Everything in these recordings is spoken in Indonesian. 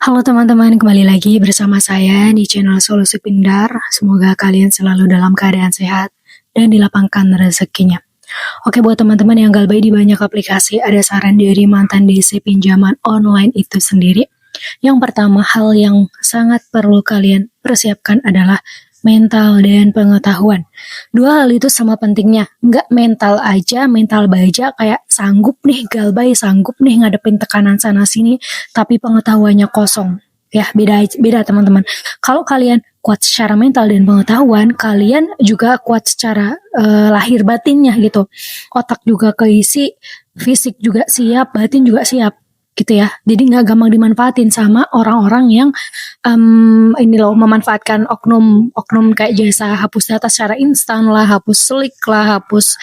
Halo teman-teman, kembali lagi bersama saya di channel Solusi Pindar. Semoga kalian selalu dalam keadaan sehat dan dilapangkan rezekinya. Oke, buat teman-teman yang galbay di banyak aplikasi, ada saran dari mantan DC pinjaman online itu sendiri. Yang pertama, hal yang sangat perlu kalian persiapkan adalah mental dan pengetahuan. Dua hal itu sama pentingnya. Nggak mental aja, mental baja kayak sanggup nih galbay, sanggup nih ngadepin tekanan sana sini, tapi pengetahuannya kosong. Ya, beda teman-teman. Kalau kalian kuat secara mental dan pengetahuan, kalian juga kuat secara lahir batinnya gitu. Otak juga keisi, fisik juga siap, batin juga siap gitu ya. Jadi nggak gampang dimanfaatin sama orang-orang yang ini loh memanfaatkan oknum kayak jasa hapus data secara instan lah, hapus slik lah, hapus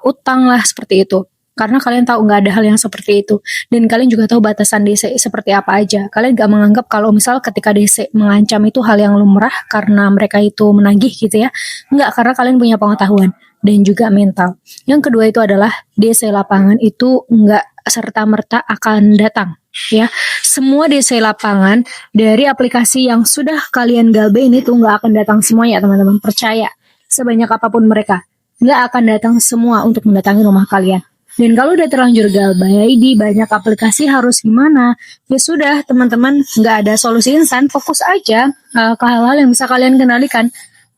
utang lah seperti itu. Karena kalian tahu nggak ada hal yang seperti itu, dan kalian juga tahu batasan DC seperti apa aja. Kalian nggak menganggap kalau misal ketika DC mengancam itu hal yang lumrah karena mereka itu menagih gitu ya. Nggak, karena kalian punya pengetahuan dan juga mental. Yang kedua itu adalah DC lapangan itu nggak serta-merta akan datang ya. Semua DC lapangan dari aplikasi yang sudah kalian galbay ini tuh nggak akan datang semuanya teman-teman, percaya. Sebanyak apapun mereka, nggak akan datang semua untuk mendatangi rumah kalian. Dan kalau udah terlanjur galbay di banyak aplikasi harus gimana? Ya sudah teman-teman, nggak ada solusi instan, fokus aja ke hal-hal yang bisa kalian kendalikan.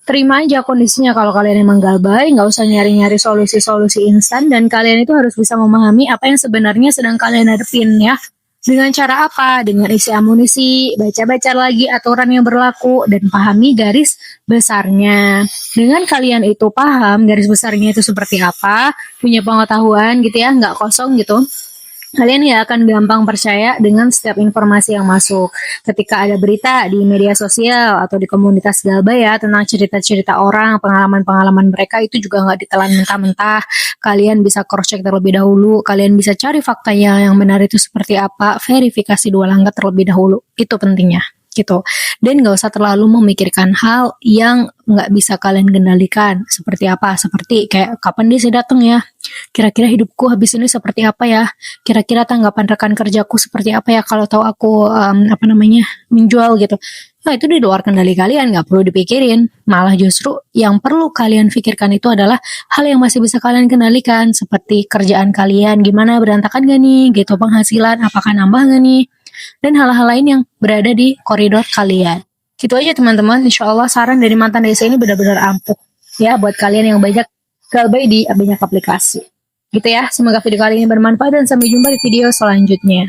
Terima aja kondisinya. Kalau kalian emang galbay, nggak usah nyari-nyari solusi-solusi instan, dan kalian itu harus bisa memahami apa yang sebenarnya sedang kalian hadepin ya. Dengan cara apa? Dengan isi amunisi, baca-baca lagi aturan yang berlaku, dan pahami garis besarnya. Dengan kalian itu paham garis besarnya itu seperti apa, punya pengetahuan gitu ya, nggak kosong gitu, kalian ya akan gampang percaya dengan setiap informasi yang masuk. Ketika ada berita di media sosial atau di komunitas galbay ya tentang cerita-cerita orang, pengalaman-pengalaman mereka itu juga nggak ditelan mentah-mentah. Kalian bisa cross check terlebih dahulu, kalian bisa cari faktanya yang benar itu seperti apa, verifikasi 2 langkah terlebih dahulu. Itu pentingnya gitu. Dan gak usah terlalu memikirkan hal yang gak bisa kalian kendalikan. Seperti apa? Seperti kayak kapan dia datang ya? Kira-kira hidupku habis ini seperti apa ya? Kira-kira tanggapan rekan kerjaku seperti apa ya kalau tahu aku menjual gitu. Nah, itu di luar kendali kalian, gak perlu dipikirin. Malah justru yang perlu kalian pikirkan itu adalah hal yang masih bisa kalian kendalikan, seperti kerjaan kalian gimana, berantakan gak nih gitu, penghasilan apakah nambah gak nih, dan hal-hal lain yang berada di koridor kalian. Gitu aja teman-teman, insya Allah saran dari mantan DC ini benar-benar ampuh ya buat kalian yang banyak galbay di banyak aplikasi. Gitu ya, semoga video kali ini bermanfaat dan sampai jumpa di video selanjutnya.